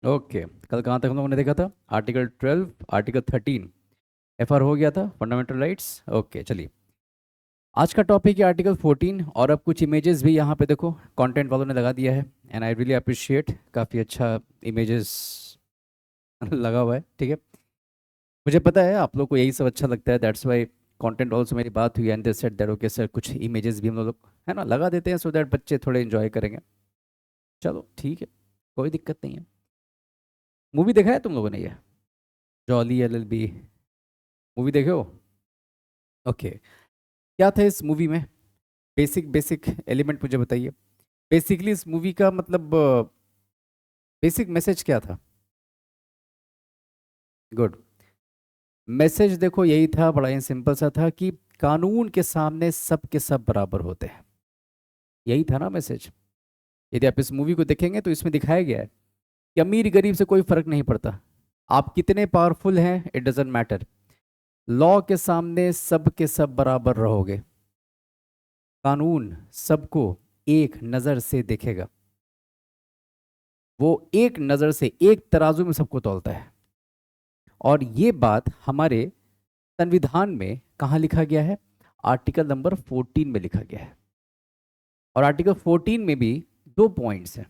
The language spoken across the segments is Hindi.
ओके, कल कहाँ तक हम लोगों ने देखा था? आर्टिकल 12, आर्टिकल 13 एफआर हो गया था, फंडामेंटल राइट्स। ओके चलिए, आज का टॉपिक है आर्टिकल 14। और अब कुछ इमेजेस भी यहाँ पे देखो कंटेंट वालों ने लगा दिया है, एंड आई रियली अप्रिशिएट, काफ़ी अच्छा इमेजेस लगा हुआ है। ठीक है, मुझे पता है आप लोग को यही सब अच्छा लगता है, दैट्स वाई कंटेंट ऑल्सो मेरी बात हुई and they said that okay sir कुछ इमेजेस भी हम लोग है ना लगा देते हैं सो दैट बच्चे थोड़े एंजॉय करेंगे। चलो ठीक है, कोई दिक्कत नहीं है। मूवी देखा है तुम लोगों ने ये जॉली एलएलबी? मूवी देखे हो? ओके, क्या था इस मूवी में? बेसिक बेसिक एलिमेंट मुझे बताइए। बेसिकली इस मूवी का मतलब बेसिक मैसेज क्या था? गुड। मैसेज देखो यही था, बड़ा ही सिंपल सा था कि कानून के सामने सब के सब बराबर होते हैं। यही था ना मैसेज। यदि आप इस मूवी को देखेंगे तो इसमें दिखाया गया है कि अमीर गरीब से कोई फर्क नहीं पड़ता। आप कितने पावरफुल हैं इट डजेंट मैटर, लॉ के सामने सब के सब बराबर रहोगे। कानून सबको एक नज़र से देखेगा, वो एक नज़र से एक तराजू में सबको तौलता है। और ये बात हमारे संविधान में कहाँ लिखा गया है? आर्टिकल नंबर 14 में लिखा गया है। और आर्टिकल 14 में भी दो पॉइंट्स हैं।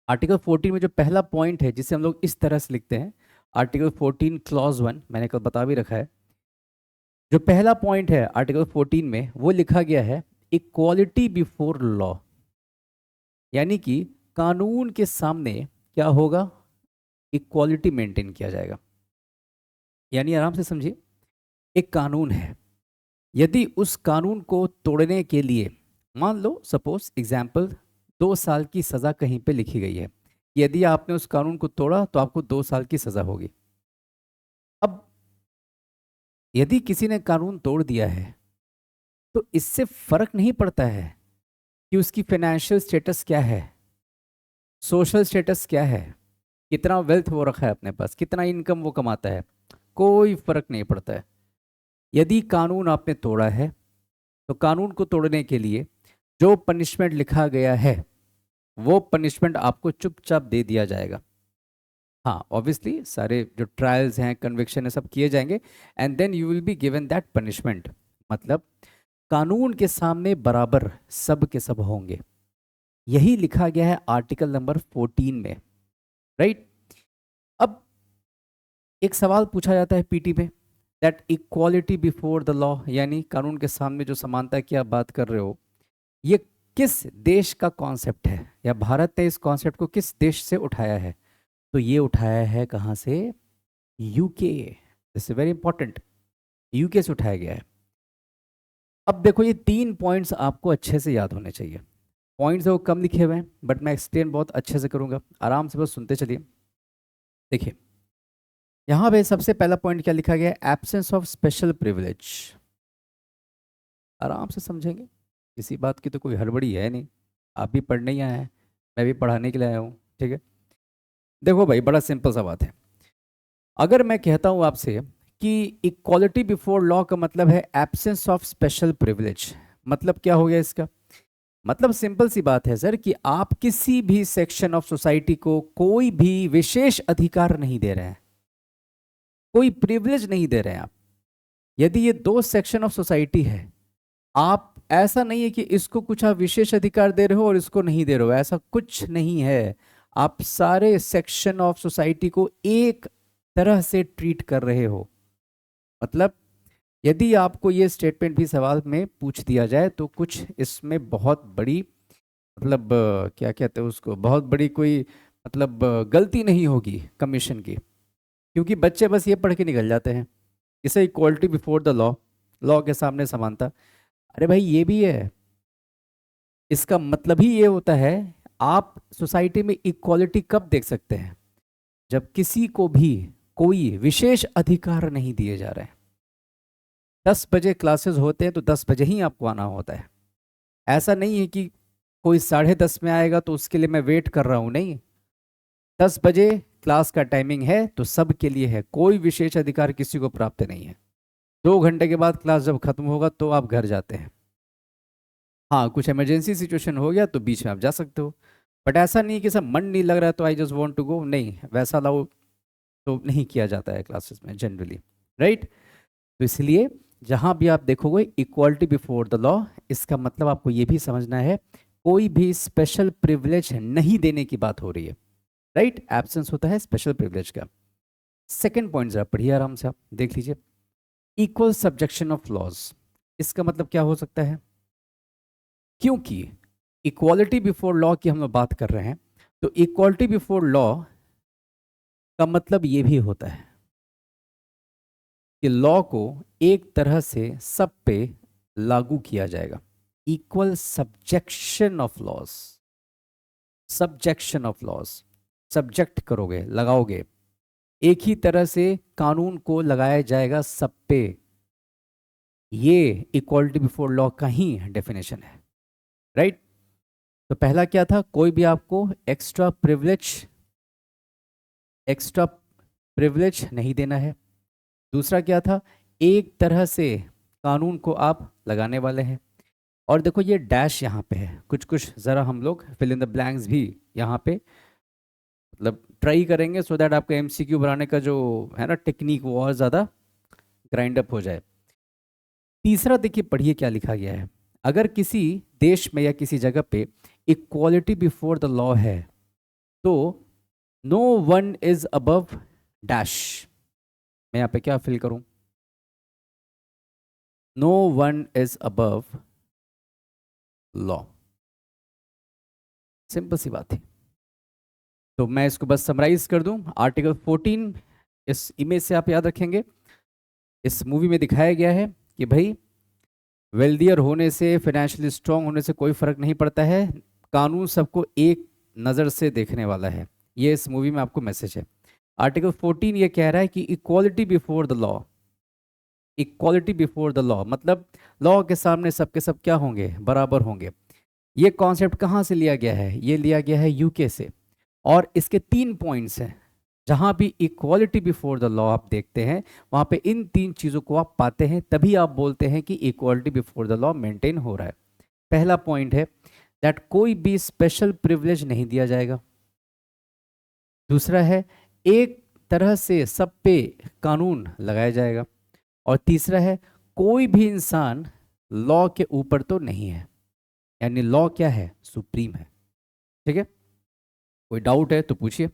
आर्टिकल 14 में जो पहला पॉइंट है जिसे हम लोग इस तरह से लिखते हैं, आर्टिकल 14 क्लॉज 1, मैंने कल बता भी रखा है। जो पहला पॉइंट है आर्टिकल 14 में वो लिखा गया है इक्वालिटी बिफोर लॉ, यानी कि कानून के सामने क्या होगा? इक्वालिटी मेंटेन किया जाएगा। यानी आराम से समझिए, एक कानून है, यदि उस कानून को तोड़ने के लिए मान लो सपोज एग्जाम्पल 2 साल की सज़ा कहीं पे लिखी गई है, यदि आपने उस कानून को तोड़ा तो आपको 2 साल की सज़ा होगी। अब यदि किसी ने कानून तोड़ दिया है तो इससे फर्क नहीं पड़ता है कि उसकी फाइनेंशियल स्टेटस क्या है, सोशल स्टेटस क्या है, कितना वेल्थ वो रखा है अपने पास, कितना इनकम वो कमाता है, कोई फर्क नहीं पड़ता है। यदि कानून आपने तोड़ा है तो कानून को तोड़ने के लिए जो पनिशमेंट लिखा गया है वो पनिशमेंट आपको चुपचाप दे दिया जाएगा। हाँ ऑब्वियसली सारे जो ट्रायल्स हैं, कन्विक्शन है, सब किए जाएंगे and then you will be given that punishment. मतलब कानून के सामने बराबर सब के सब होंगे, यही लिखा गया है आर्टिकल नंबर 14 में। राइट। अब एक सवाल पूछा जाता है पीटी में, that equality before the law, यानी कानून के सामने जो समानता की आप बात कर रहे हो, ये किस देश का कॉन्सेप्ट है, या भारत ने इस कॉन्सेप्ट को किस देश से उठाया है? तो ये उठाया है कहाँ से? UK. This is very important, UK से उठाया गया है। अब देखो ये 3 पॉइंट्स आपको अच्छे से याद होने चाहिए। पॉइंट्स है वो कम लिखे हुए हैं बट मैं एक्सप्लेन बहुत अच्छे से करूंगा, आराम से बस सुनते चलिए। देखिए यहाँ पे सबसे पहला पॉइंट क्या लिखा गया है? Absence of special privilege. आराम से समझेंगे, किसी बात की तो कोई हड़बड़ी है नहीं। आप भी पढ़ने ही आए हैं, मैं भी पढ़ाने के लिए आया हूँ। ठीक है, देखो भाई बड़ा सिंपल सा बात है। अगर मैं कहता हूँ आपसे कि इक्वालिटी बिफोर लॉ का मतलब है एब्सेंस ऑफ स्पेशल प्रिविलेज, मतलब क्या हो गया इसका? मतलब सिंपल सी बात है सर कि आप किसी भी सेक्शन ऑफ सोसाइटी को कोई भी विशेष अधिकार नहीं दे रहे हैं, कोई प्रिविलेज नहीं दे रहे हैं आप। यदि ये दो सेक्शन ऑफ सोसाइटी है, आप ऐसा नहीं है कि इसको कुछ आप विशेष अधिकार दे रहे हो और इसको नहीं दे रहे हो, ऐसा कुछ नहीं है। आप सारे सेक्शन ऑफ सोसाइटी को एक तरह से ट्रीट कर रहे हो। मतलब यदि आपको ये स्टेटमेंट भी सवाल में पूछ दिया जाए तो कुछ इसमें बहुत बड़ी मतलब क्या कहते हैं उसको, बहुत बड़ी कोई मतलब गलती नहीं होगी कमीशन की, क्योंकि बच्चे बस ये पढ़ के निकल जाते हैं इसे equality before the law, law के सामने समानता। अरे भाई ये भी है, इसका मतलब ही ये होता है, आप सोसाइटी में इक्वालिटी कब देख सकते हैं? जब किसी को भी कोई विशेष अधिकार नहीं दिए जा रहे हैं। 10 बजे क्लासेस होते हैं तो 10 बजे ही आपको आना होता है। ऐसा नहीं है कि कोई 10:30 में आएगा तो उसके लिए मैं वेट कर रहा हूं, नहीं। 10 बजे क्लास का टाइमिंग है तो सब के लिए है, कोई विशेष अधिकार किसी को प्राप्त नहीं है। 2 घंटे के बाद क्लास जब खत्म होगा तो आप घर जाते हैं। हाँ कुछ इमरजेंसी सिचुएशन हो गया तो बीच में आप जा सकते हो, बट ऐसा नहीं कि सब मन नहीं लग रहा है तो I just want to go, नहीं, वैसा अलाउ तो नहीं किया जाता है क्लासेस में जनरली, राइट। तो इसलिए जहां भी आप देखोगे इक्वालिटी बिफोर द लॉ, इसका मतलब आपको ये भी समझना है कोई भी स्पेशल प्रिविलेज नहीं देने की बात हो रही है, राइट। एब्सेंस होता है स्पेशल प्रिविलेज का। सेकंड पॉइंट जरा पढ़िए आराम से, आप देख लीजिए। इक्वल सब्जेक्शन ऑफ लॉज, इसका मतलब क्या हो सकता है? क्योंकि इक्वालिटी बिफोर लॉ की हम लोग बात कर रहे हैं, तो इक्वालिटी बिफोर लॉ का मतलब ये भी होता है कि लॉ को एक तरह से सब पे लागू किया जाएगा। Equal subjection of laws, subjection of laws, subject करोगे, लगाओगे, एक ही तरह से कानून को लगाया जाएगा सब पे। ये इक्वालिटी बिफोर लॉ का ही डेफिनेशन है, राइट। तो पहला क्या था? कोई भी आपको एक्स्ट्रा प्रिविलेज नहीं देना है। दूसरा क्या था? एक तरह से कानून को आप लगाने वाले हैं। और देखो ये डैश यहाँ पे है, कुछ कुछ ज़रा हम लोग फिल इन द ब्लैंक्स भी यहाँ पे मतलब ट्राई करेंगे सो दैट आपका एमसीक्यू बनाने का जो है ना टेक्निक वो और ज़्यादा ग्राइंड अप हो जाए। तीसरा देखिए, पढ़िए क्या लिखा गया है। अगर किसी देश में या किसी जगह पे इक्वालिटी बिफोर द लॉ है तो no one is above dash. मैं यहाँ पे क्या फिल करूं? No one is above law. Simple सी बात है। तो मैं इसको बस समराइज कर दूं। आर्टिकल 14 इस इमेज से आप याद रखेंगे। इस मूवी में दिखाया गया है कि भाई वेल्दियर होने से, फाइनेंशियली स्ट्रांग होने से कोई फर्क नहीं पड़ता है, कानून सबको एक नज़र से देखने वाला है। ये इस मूवी में आपको मैसेज है। आर्टिकल 14 ये कह रहा है कि equality before the law, equality before the law मतलब लॉ के सामने सबके सब क्या होंगे? बराबर होंगे। ये कॉन्सेप्ट कहाँ से लिया गया है? ये लिया गया है यूके से। और इसके 3 पॉइंट्स हैं। जहां भी इक्वालिटी बिफोर द लॉ आप देखते हैं वहां पे इन 3 चीजों को आप पाते हैं, तभी आप बोलते हैं कि equality before the law maintain हो रहा है। पहला पॉइंट है दैट कोई भी स्पेशल प्रिविलेज नहीं दिया जाएगा। दूसरा है एक तरह से सब पे कानून लगाया जाएगा। और तीसरा है कोई भी इंसान लॉ के ऊपर तो नहीं है, यानी लॉ क्या है? सुप्रीम है। ठीक है, कोई डाउट है तो पूछिए।